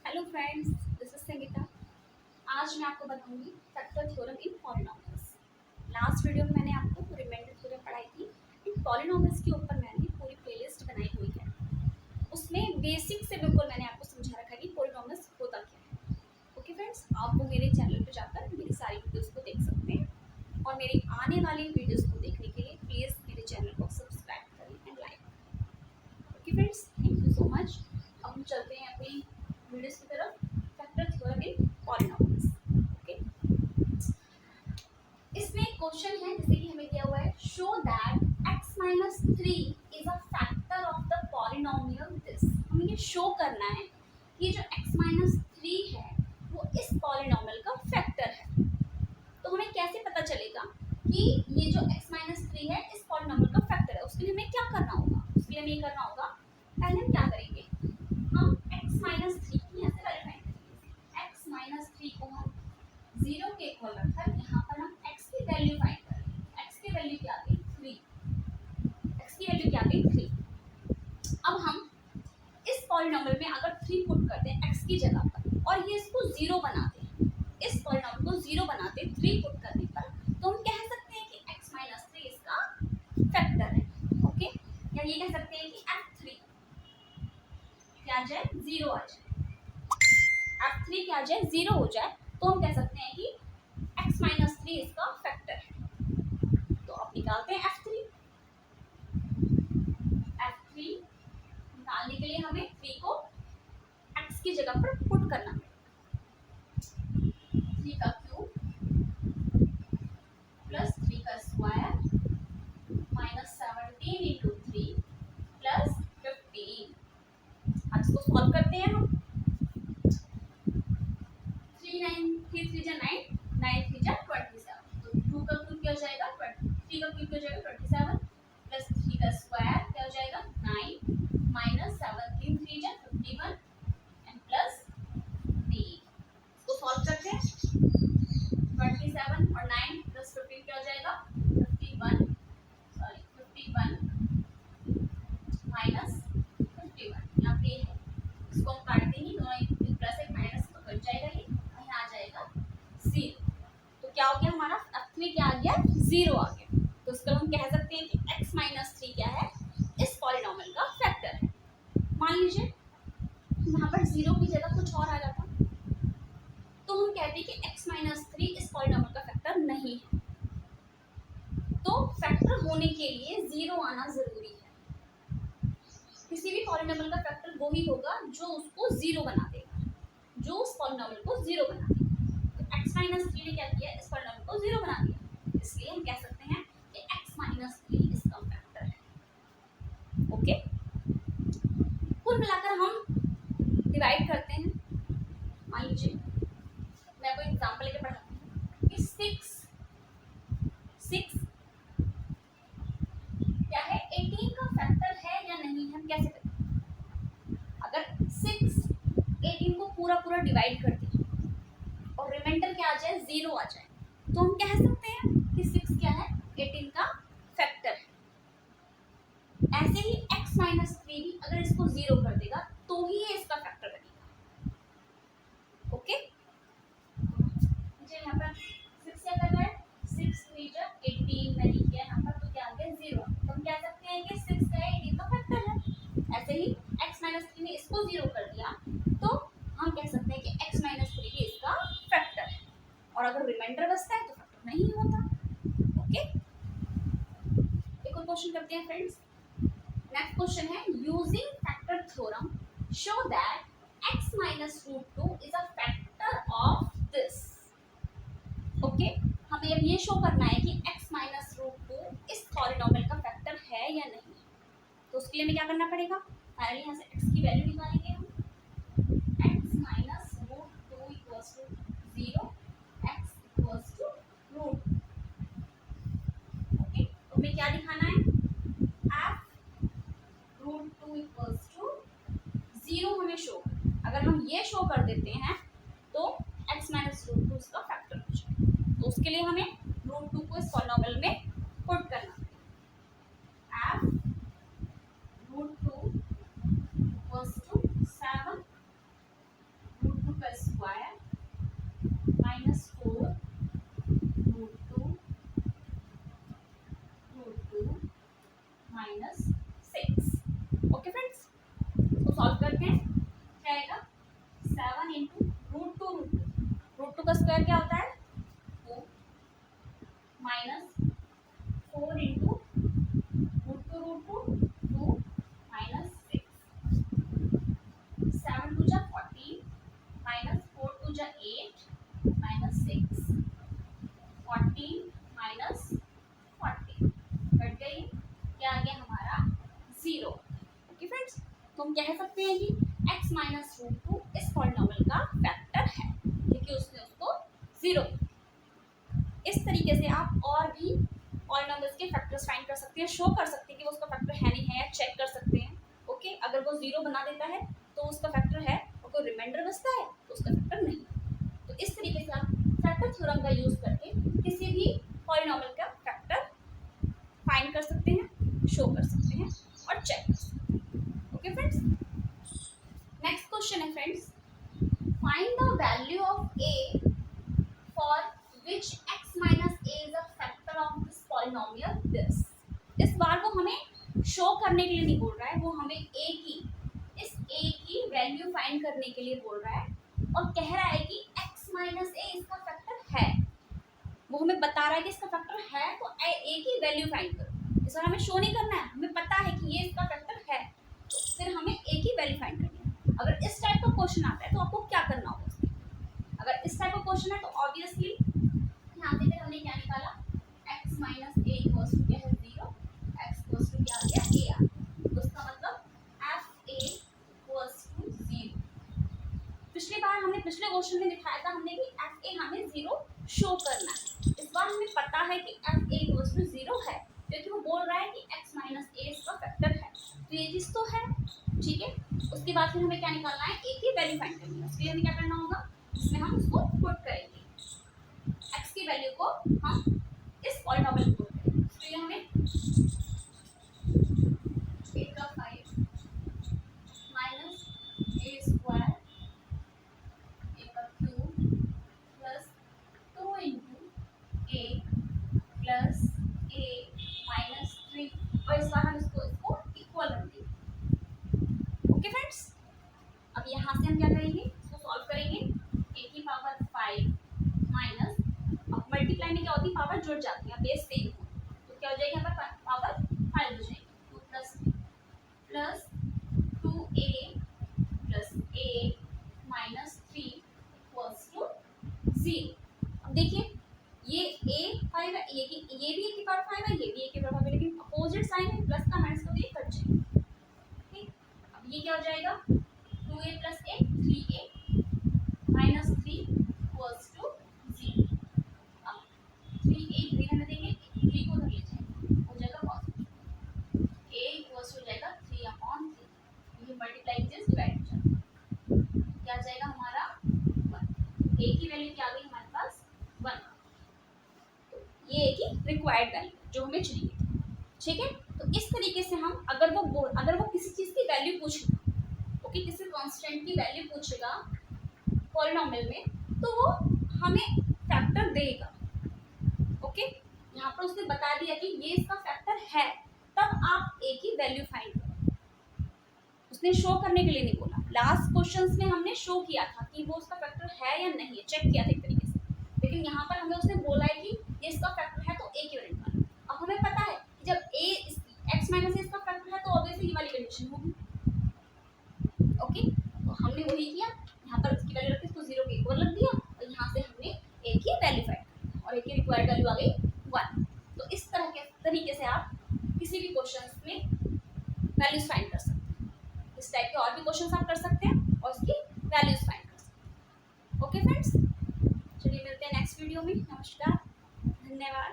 Hello friends, this is Sangeeta. आज मैं आपको बताऊंगी factor theorem in polynomials. Last video में मैंने आपको रिमाइंडर थ्योरम पढ़ाई थी। इन पॉलिनॉमियल्स के ऊपर मैंने पूरी प्लेलिस्ट बनाई हुई है। उसमें बेसिक से बिल्कुल मैंने आपको समझा रखा है कि पॉलिनॉमियल्स होता क्या है। ओके फ्रेंड्स, आप वो मेरे चैनल पर जाकर मेरी सारी वीडियोज़ को देख सकते हैं और मेरी आने वाली वीडियोज़ को देखने के लिए प्लीज़ मेरे चैनल को सब्सक्राइब करें and like. Okay friends, thank you so much. अब हम चलते हैं अपनी वीडियोस की तरफ। Factor theorem in polynomials. Okay, इसमें एक क्वेश्चन है जैसे कि हमें दिया हुआ है, show that x minus three is a factor of the polynomial this. हमें ये शो करना है कि जो x माइनस थ्री है वो इस पॉलिनॉमियल का फैक्टर है। तो हमें कैसे पता चलेगा कि ये जो x माइनस थ्री है इस पॉलिनॉमियल का फैक्टर है? उसके लिए हमें क्या करना होगा? उसके लिए हमें ये करना होगा, पहले हम क्या करेंगे, हम x माइनस थ्री की यहाँ से वैल्यू फाइंड करेंगे। x माइनस थ्री को हम जीरो के इक्वल रखकर यहाँ पर हम x की वैल्यू फाइंड करेंगे। x की वैल्यू क्या आ गई? 3। x की वैल्यू क्या आ गई? 3। अब हम इस पॉलिनॉमियल में अगर 3 पुट करते हैं x की जगह पर और ये इसको जीरो बनाते हैं, इस पॉलिनॉमियल को जीरो बनाते 3 पुट करने पर, तो हम कह सकते हैं कि x माइनस थ्री इसका फैक्टर है। ओके, या ये कह सकते हैं कि f3 क्या आ जाए? जीरो आ जाए। f3 क्या आ जाए? जीरो हो जाए, तो हम कह सकते हैं कि x माइनस थ्री इसका फैक्टर है। तो अब निकालते हैं f3। f3 निकालने के लिए हमें 3 को x की जगह पर पुट करना है। 3 का क्यूब प्लस 3 का स्क्वायर माइनस 17 इंटू 3 प्लस 15। अब इसको सॉल्व करते हैं हम। 3 जा 9, 9 3 जा 27। तो 2 का क्यूब क्या हो जाएगा? 20। 3 का क्यूब क्या हो जाएगा? 27 प्लस 3 का स्क्वायर क्या हो जाएगा? 9 माइनस 17 3 जा 51 एंड प्लस 3। इसको सॉल्व करते हैं। 27 और 9 प्लस 15 क्या हो जाएगा? 51, सॉरी 51 माइनस 51 यहाँ पे है। इसको हम काटते ही दोनों एक प्लस एक माइनस तो कट जाएगा, ये यहाँ आ जाएगा 0। तो क्या हो गया हमारा? f3 क्या आ गया? 0 आ गया। तो इसको हम कह सकते हैं कि x माइनस थ्री क्या है? इस पॉलिनॉमियल का फैक्टर है। मान लीजिए यहाँ पर 0 की जगह कुछ और आ जाता, तो हम कहते हैं कि x माइनस थ्री इस पॉलिनॉमियल का फैक्टर नहीं है। तो फैक्टर होने के लिए 0 आना जरूरी है। किसी भी पॉलिनॉमियल का फैक्टर वो ही होगा जो उसको 0 बना देगा, जो उस पॉलिनॉमियल को 0 बना देगा। तो x माइनस थ्री ने क्या किया? इस पॉलिनॉमियल को 0 बना दिया। इसलिए हम कह सकते हैं कि x माइनस थ्री इसका फैक्टर है। ओके, कुल मिलाकर हम डिवाइड करते हैं। मान लीजिए मैं कोई एग्जांपल लेके पढ़ाती हूँ कि 6 क्या है? 18 का फैक्टर है या नहीं? हम कैसे करें? अगर 6 18 को पूरा पूरा डिवाइड कर दे और रिमाइंडर क्या आ जाए? 0 आ जाए, तो हम कह सकते हैं कि 6 क्या है? 18 का फैक्टर है। ऐसे ही x माइनस थ्री भी अगर इसको 0 कर देगा तो ही ये इसका फैक्टर बनेगा। ओके, मुझे यहाँ पर 6 क्या कर रहा है? 6 3 जा 18 मैंने किया यहाँ पर, तो क्या आ गया? 0। तो हम कह सकते हैं कि 6 का 18 का फैक्टर है। ऐसे ही x माइनस थ्री ने इसको 0 कर दिया, तो हम कह सकते हैं कि x माइनस थ्री भी इसका फैक्टर है। और अगर रिमाइंडर बचता है तो फैक्टर नहीं होता। ओके, एक और क्वेश्चन करते हैं फ्रेंड्स। नेक्स्ट क्वेश्चन है, using factor theorem show that x minus root two is a factor of this. Okay, हमें अब ये शो करना है कि x माइनस रूट टू इस पॉलिनॉमियल का फैक्टर है या नहीं। तो उसके लिए हमें क्या करना पड़ेगा? पहले यहाँ से x की वैल्यू निकालेंगे हम। x minus root two equals to 0, x equals to root. Okay, तो हमें क्या दिखाना है? f root two equals to 0 हमें शो। अगर हम ये शो कर देते हैं तो x माइनस रूट टू इसका फैक्टर हो जाएगा। तो उसके लिए हमें रूट टू को इस पॉलिनॉमियल में पुट करना है। f root two equals to 7 करते हैं, क्या आएगा 7 इंटू रूट टू का स्क्वायर क्या होता है 2 minus 4 into root two minus 6 7 two जा 14 माइनस 4 टू जा 8 माइनस 6 14 माइनस 40 कट गई, क्या आ गया हमारा 0। ओके फ्रेंड्स, तो हम कह सकते हैं कि x माइनस रूट टू इस पॉलिनोमियल का फैक्टर है क्योंकि उसने उसको 0। इस तरीके से आप और भी पॉलिनोमियल्स के फैक्टर्स फाइंड कर सकते हैं, शो कर सकते हैं कि वो उसका फैक्टर है नहीं है, या चेक कर सकते हैं। ओके, अगर वो 0 बना देता है तो उसका फैक्टर है, और कोई रिमाइंडर बचता है तो उसका फैक्टर नहीं। तो इस तरीके से आप फैक्टर थ्योरम का यूज करके किसी भी पॉलिनोमियल का फैक्टर फाइंड कर सकते हैं, शो कर सकते हैं और चेक कर सकते हैं। ओके फ्रेंड्स, नेक्स्ट क्वेश्चन है friends, find the value of a for which x minus a is a factor of this polynomial this। इस बार वो हमें शो करने के लिए नहीं बोल रहा है, वो हमें इस a की वैल्यू फाइंड करने के लिए बोल रहा है और कह रहा है कि x माइनस a इसका फैक्टर है। वो हमें बता रहा है कि इसका फैक्टर है, तो a की वैल्यू फाइंड करो। इस बार हमें शो नहीं करना है, हमें पता है कि ये इसका फैक्टर है, तो फिर हमें a की वैल्यू फाइंड करनी है। अगर इस टाइप का क्वेश्चन आता है तो आपको क्या करना होगा? अगर इस टाइप का क्वेश्चन है तो ऑब्वियसली यहाँ से फिर हमने क्या निकाला, x minus A equals to क्या है 0, x इक्वल्स टू क्या आ गया a आ, तो इसका मतलब f a इक्वल्स टू 0। पिछली बार हमने पिछले क्वेश्चन में दिखाया था हमने कि f a हमें 0 शो करना है। इस बार हमें पता है कि f a इक्वल्स टू 0 है क्योंकि वो बोल रहा है कि x माइनस a इसका फैक्टर है, तो ये चीज़ तो है, ठीक है। उसके बाद फिर हमें क्या निकालना है, a की वैल्यू फाइंड करनी है। उसके लिए हमें क्या करना होगा, इसमें हम उसको पुट करेंगे, x की वैल्यू को हम इस पॉलिनोमियल में पुट करेंगे। तो ये हमें 8 का 5 माइनस a स्क्वायर a का cube plus 2 into a plus a minus 3, और इस बार हम इसको इक्वल रख देंगे। ओके फ्रेंड्स, अब यहाँ से हम क्या करेंगे, इसको सॉल्व करेंगे। a की पावर 5 माइनस, अब मल्टीप्लाई में क्या होती है, पावर जुड़ जाती है, बेस सेम हो, तो क्या हो जाएगी हमारे पावर 5 हो जाएगी, 2 plus 2a plus a minus 3 equals to 0। अब देखिए ये a 5 है, ये भी a की पावर 5 है, ये भी a की पावर 5 है, लेकिन अपोजिट साइन है, प्लस का माइनस को ये कट जाएगा। ठीक, अब ये क्या हो जाएगा 2a plus a 3a minus 3 equals to 0। अब 3a ग्रेटर में देंगे, 3 को उधर ले जाएंगे, हो जाएगा पॉजिटिव, a इक्वल्स हो जाएगा 3/3, ये मल्टीप्लाई कीजिए, डिवाइड हो जाएगा, क्या आ जाएगा हमारा 1। a की वैल्यू क्या आ गई हमारे पास 1, तो ये a की रिक्वायर्ड वैल्यू जो हमें चाहिए, ठीक है। तो इस तरीके से हम अगर वो किसी चीज़ की वैल्यू पूछेगा, ओके, किसी कांस्टेंट की वैल्यू पूछेगा पॉलिनोमियल में, तो वो हमें फैक्टर देगा। ओके, यहाँ पर उसने बता दिया कि ये इसका फैक्टर है, तब आप a की वैल्यू फाइंड करो। उसने शो करने के लिए नहीं बोला। लास्ट क्वेश्चंस में हमने शो किया था कि वो उसका फैक्टर है या नहीं है, चेक किया था एक तरीके से, लेकिन यहाँ पर हमें उसने बोला है कि ये इसका फैक्टर है तो a की वैल्यू निकालो। अब हमें पता है कि जब x माइनस a इसका फैक्टर है तो ऑब्वियसली ये वाली कंडीशन होगी। ओके, तो हमने वही किया, यहाँ पर उसकी वैल्यू रखी, इसको 0 के इक्वल रख दिया, और यहाँ से हमने a की वैल्यू फाइंड कर, और a की रिक्वायर्ड वैल्यू आ गई 1। तो इस तरह के तरीके से आप किसी भी क्वेश्चंस में वैल्यूज फाइंड कर सकते हैं। इस टाइप के और भी क्वेश्चंस आप कर सकते हैं और उसकी वैल्यूज फाइंड कर सकते हैं। ओके फ्रेंड्स, चलिए मिलते हैं नेक्स्ट वीडियो में। नमस्कार, धन्यवाद।